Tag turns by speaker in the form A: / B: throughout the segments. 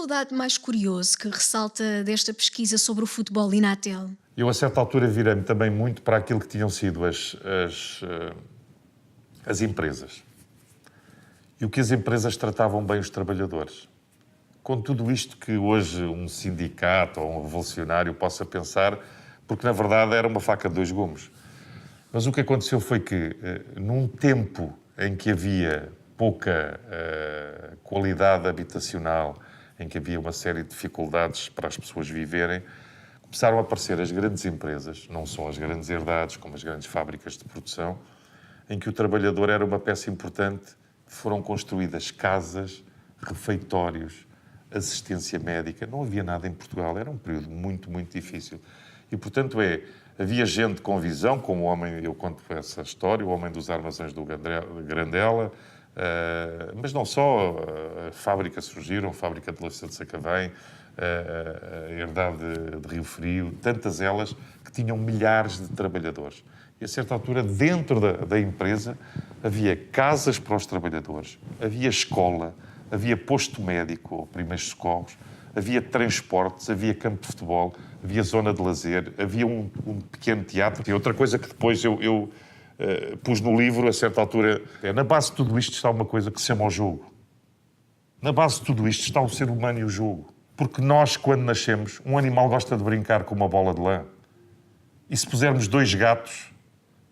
A: o dado mais curioso que ressalta desta pesquisa sobre o futebol Inatel?
B: Eu, a certa altura, virei-me também muito para aquilo que tinham sido as empresas. E o que as empresas tratavam bem os trabalhadores. Com tudo isto que hoje um sindicato ou um revolucionário possa pensar, porque, na verdade, era uma faca de dois gumes. Mas o que aconteceu foi que, num tempo em que havia pouca qualidade habitacional, em que havia uma série de dificuldades para as pessoas viverem, começaram a aparecer as grandes empresas, não só as grandes herdades, como as grandes fábricas de produção, em que o trabalhador era uma peça importante. Foram construídas casas, refeitórios, assistência médica. Não havia nada em Portugal. Era um período muito, muito difícil. E, portanto, havia gente com visão, como o homem, eu conto essa história, o homem dos armazéns do Grandela, mas não só. Fábricas surgiram, a fábrica de Louça de Sacavém, a herdade de Rio Frio, tantas elas que tinham milhares de trabalhadores. E, a certa altura, dentro da empresa, havia casas para os trabalhadores, havia escola, havia posto médico, ou primeiros socorros, havia transportes, havia campo de futebol, havia zona de lazer, havia um pequeno teatro. E outra coisa que depois eu pus no livro, a certa altura, na base de tudo isto está uma coisa que se chama o jogo. Na base de tudo isto está o ser humano e o jogo. Porque nós, quando nascemos, um animal gosta de brincar com uma bola de lã. E se pusermos dois gatos,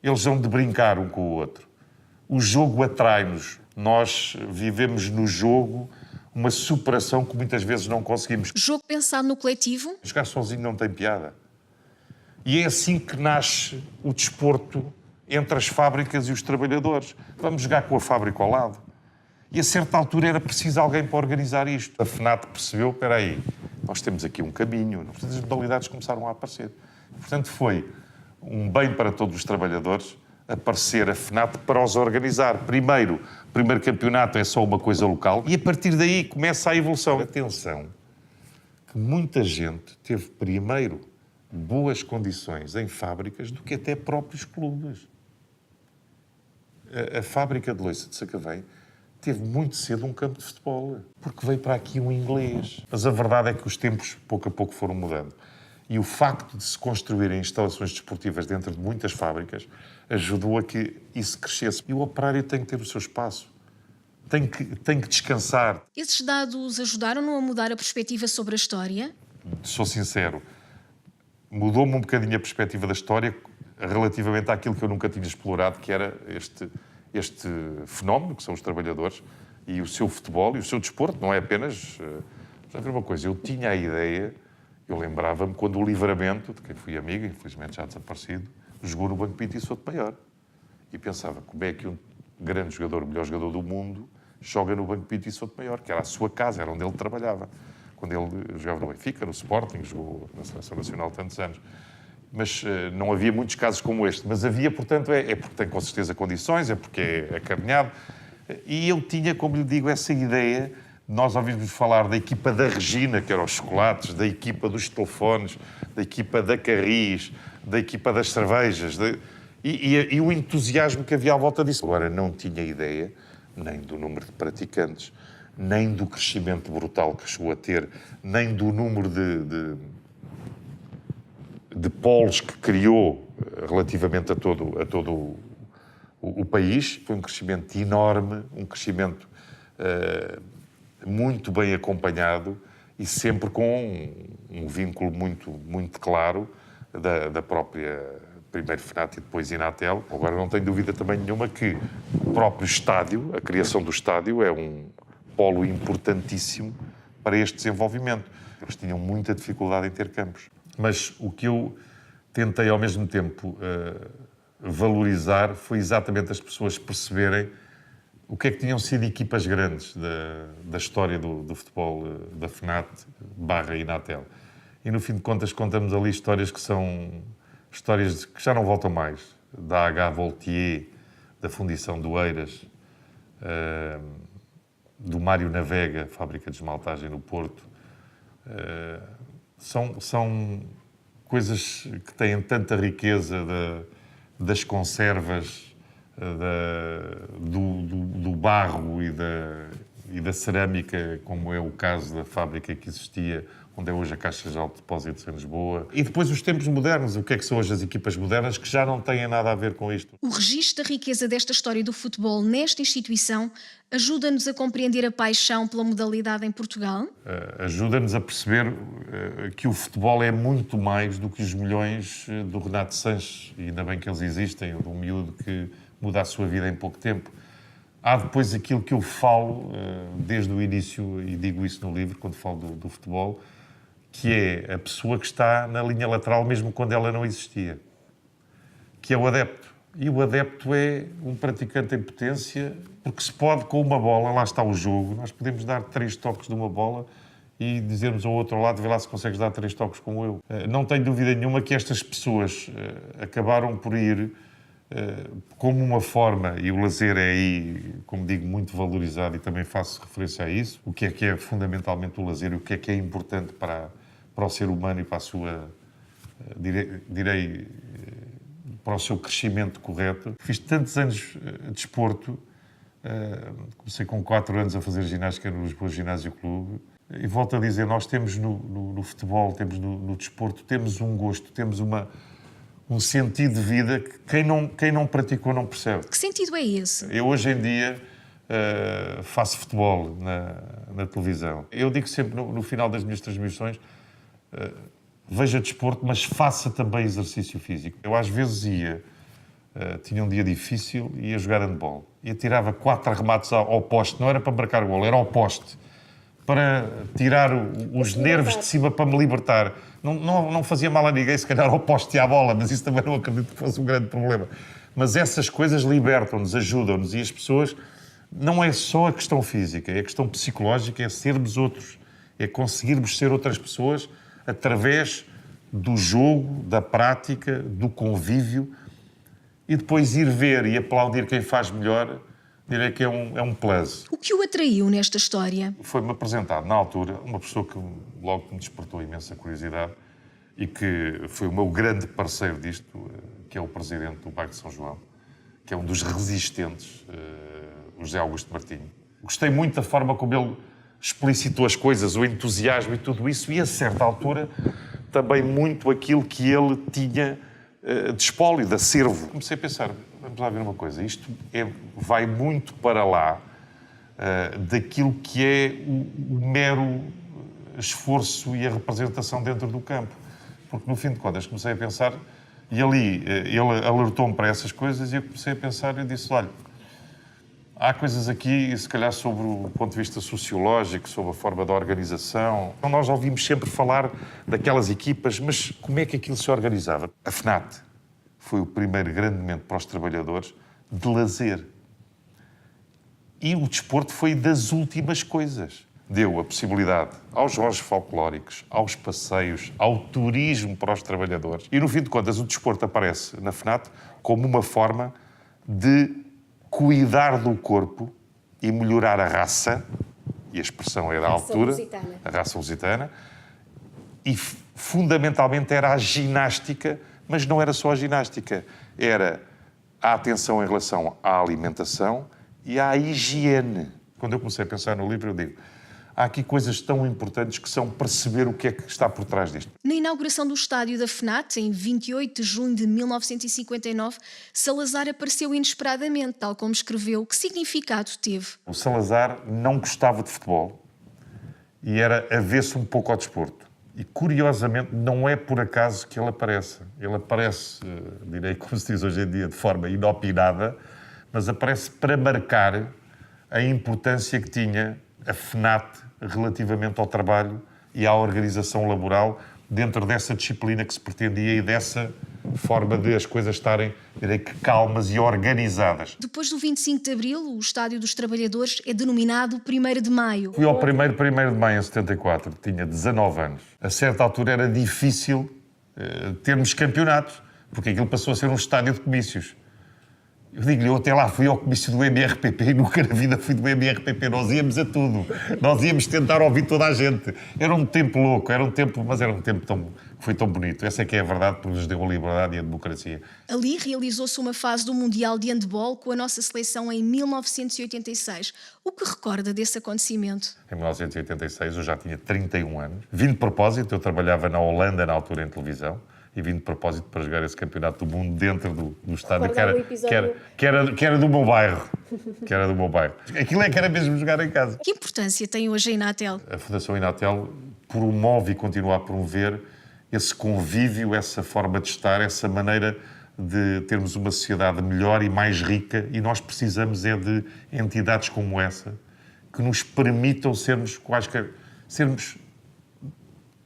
B: eles vão de brincar um com o outro. O jogo atrai-nos. Nós vivemos no jogo uma superação que muitas vezes não conseguimos.
A: Jogo pensado no coletivo?
B: Jogar sozinho não tem piada. E é assim que nasce o desporto entre as fábricas e os trabalhadores. Vamos jogar com a fábrica ao lado. E a certa altura era preciso alguém para organizar isto. A FNAT percebeu, espera aí, nós temos aqui um caminho. As modalidades começaram a aparecer. Portanto, foi um bem para todos os trabalhadores aparecer a FNAT para os organizar. Primeiro, o primeiro campeonato é só uma coisa local e a partir daí começa a evolução. Atenção, que muita gente teve primeiro boas condições em fábricas do que até próprios clubes. A fábrica de Louça de Sacavém teve muito cedo um campo de futebol, porque veio para aqui um inglês. Mas a verdade é que os tempos, pouco a pouco, foram mudando. E o facto de se construírem instalações desportivas dentro de muitas fábricas ajudou a que isso crescesse. E o operário tem que ter o seu espaço. Tem que descansar.
A: Esses dados ajudaram-no a mudar a perspectiva sobre a história?
B: Sou sincero, mudou-me um bocadinho a perspectiva da história relativamente àquilo que eu nunca tinha explorado, que era este fenómeno, que são os trabalhadores, e o seu futebol e o seu desporto. Não é apenas... Já ver uma coisa, eu tinha a ideia... Eu lembrava-me quando o Livramento, de quem fui amigo, infelizmente já desaparecido, jogou no Banco Pinto e Souto-Maior. E pensava, como é que um grande jogador, o melhor jogador do mundo, joga no Banco Pinto e Souto-Maior, que era a sua casa, era onde ele trabalhava. Quando ele jogava no Benfica, no Sporting, jogou na Seleção Nacional tantos anos. Mas não havia muitos casos como este. Mas havia, portanto, é porque tem com certeza condições, é porque é acarinhado. E eu tinha, como lhe digo, essa ideia. Nós ouvimos falar da equipa da Regina, que eram os chocolates, da equipa dos telefones, da equipa da Carris, da equipa das cervejas, e o entusiasmo que havia à volta disso. Agora, não tinha ideia nem do número de praticantes, nem do crescimento brutal que chegou a ter, nem do número de polos que criou relativamente a todo o país. Foi um crescimento enorme, um crescimento... muito bem acompanhado e sempre com um vínculo muito, muito claro da própria primeiro FNAT e depois Inatel. Agora não tenho dúvida também nenhuma que o próprio estádio, a criação do estádio, é um polo importantíssimo para este desenvolvimento. Eles tinham muita dificuldade em ter campos. Mas o que eu tentei ao mesmo tempo valorizar foi exatamente as pessoas perceberem o que é que tinham sido equipas grandes da história do futebol da FNAT / Inatel. E, no fim de contas, contamos ali histórias que são histórias que já não voltam mais. Da H. Voltier, da Fundição do Eiras, do Mário Navega, fábrica de esmaltagem no Porto. São coisas que têm tanta riqueza das conservas, do barro e e da cerâmica, como é o caso da fábrica que existia, onde é hoje a Caixa de Depósitos em Lisboa. E depois os tempos modernos, o que é que são hoje as equipas modernas, que já não têm nada a ver com isto.
A: O registro da riqueza desta história do futebol nesta instituição ajuda-nos a compreender a paixão pela modalidade em Portugal?
B: Ajuda-nos a perceber que o futebol é muito mais do que os milhões do Renato Sanches, e ainda bem que eles existem, ou de um miúdo que muda a sua vida em pouco tempo. Há depois aquilo que eu falo desde o início, e digo isso no livro, quando falo do futebol, que é a pessoa que está na linha lateral mesmo quando ela não existia, que é o adepto. E o adepto é um praticante em potência, porque se pode com uma bola, lá está o jogo, nós podemos dar 3 toques de uma bola e dizermos ao outro lado, vê lá se consegues dar 3 toques como eu. Não tenho dúvida nenhuma que estas pessoas acabaram por ir como uma forma, e o lazer é aí, como digo, muito valorizado e também faço referência a isso, o que é fundamentalmente o lazer e o que é importante para o ser humano e para a sua, direi, para o seu crescimento correto. Fiz tantos anos de desporto, comecei com 4 anos a fazer ginástica no Lisboa Ginásio Clube, e volto a dizer, nós temos no futebol, temos no desporto, temos um gosto, temos um sentido de vida que quem não praticou não percebe.
A: Que sentido é esse?
B: Eu hoje em dia faço futebol na televisão. Eu digo sempre no final das minhas transmissões, veja desporto, mas faça também exercício físico. Eu às vezes tinha um dia difícil, ia jogar handball. E atirava 4 arremates ao poste, não era para marcar o golo, era ao poste, para tirar os nervos de cima, para me libertar. Não fazia mal a ninguém, se calhar ao poste e à bola, mas isso também não acredito que fosse um grande problema. Mas essas coisas libertam-nos, ajudam-nos, e as pessoas, não é só a questão física, é a questão psicológica, é sermos outros, é conseguirmos ser outras pessoas através do jogo, da prática, do convívio, e depois ir ver e aplaudir quem faz melhor, direi que é um plus.
A: O que o atraiu nesta história?
B: Foi-me apresentado, na altura, uma pessoa que logo me despertou imensa curiosidade e que foi o meu grande parceiro disto, que é o presidente do Bairro de São João, que é um dos resistentes, o José Augusto Martinho. Gostei muito da forma como ele explicitou as coisas, o entusiasmo e tudo isso, e a certa altura também muito aquilo que ele tinha de espólio, de acervo. Comecei a pensar, vamos lá ver uma coisa, isto vai muito para lá daquilo que é o mero esforço e a representação dentro do campo. Porque, no fim de contas, comecei a pensar, e ali ele alertou-me para essas coisas, e eu comecei a pensar e disse, olha, há coisas aqui, se calhar, sobre o ponto de vista sociológico, sobre a forma da organização. Então, nós ouvimos sempre falar daquelas equipas, mas como é que aquilo se organizava? A FNAT foi o primeiro grande momento para os trabalhadores de lazer. E o desporto foi das últimas coisas. Deu a possibilidade aos jogos folclóricos, aos passeios, ao turismo para os trabalhadores. E, no fim de contas, o desporto aparece na FNAT como uma forma de cuidar do corpo e melhorar a raça, e a expressão é da altura, a raça lusitana, e fundamentalmente era a ginástica, mas não era só a ginástica, era a atenção em relação à alimentação e à higiene. Quando eu comecei a pensar no livro, eu digo, há aqui coisas tão importantes que são perceber o que é que está por trás disto.
A: Na inauguração do estádio da FNAT, em 28 de junho de 1959, Salazar apareceu inesperadamente, tal como escreveu. Que significado teve?
B: O Salazar não gostava de futebol e era avesso um pouco ao desporto. E, curiosamente, não é por acaso que ele aparece. Ele aparece, direi como se diz hoje em dia, de forma inopinada, mas aparece para marcar a importância que tinha a FNAT relativamente ao trabalho e à organização laboral dentro dessa disciplina que se pretendia e dessa forma de as coisas estarem, direi que, calmas e organizadas.
A: Depois do 25 de Abril, o Estádio dos Trabalhadores é denominado 1º de Maio.
B: Fui ao 1º de Maio em 74, tinha 19 anos. A certa altura era difícil termos campeonatos, porque aquilo passou a ser um estádio de comícios. Eu digo-lhe, eu até lá fui ao comício do MRPP e nunca na vida fui do MRPP. Nós íamos a tudo. Nós íamos tentar ouvir toda a gente. Era um tempo louco, mas era um tempo que foi tão bonito. Essa é que é a verdade, porque nos deu a liberdade e a democracia.
A: Ali realizou-se uma fase do Mundial de Handball com a nossa seleção em 1986. O que recorda desse acontecimento?
B: Em 1986 eu já tinha 31 anos. Vim de propósito, eu trabalhava na Holanda na altura em televisão. E vim de propósito para jogar esse campeonato do mundo dentro do estádio que era do meu bairro. Que era do meu bairro. Aquilo é que era mesmo jogar em casa.
A: Que importância tem hoje a Inatel?
B: A Fundação Inatel promove e continua a promover esse convívio, essa forma de estar, essa maneira de termos uma sociedade melhor e mais rica, e nós precisamos é de entidades como essa que nos permitam sermos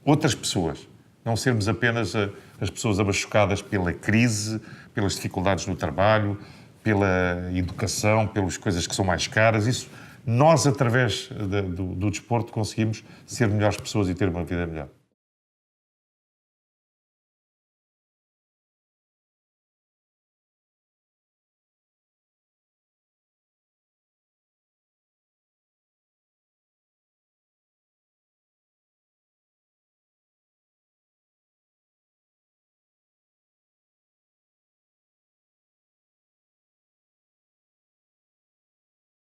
B: outras pessoas. Não sermos apenas as pessoas machucadas pela crise, pelas dificuldades no trabalho, pela educação, pelas coisas que são mais caras. Isso, nós, através do desporto, conseguimos ser melhores pessoas e ter uma vida melhor.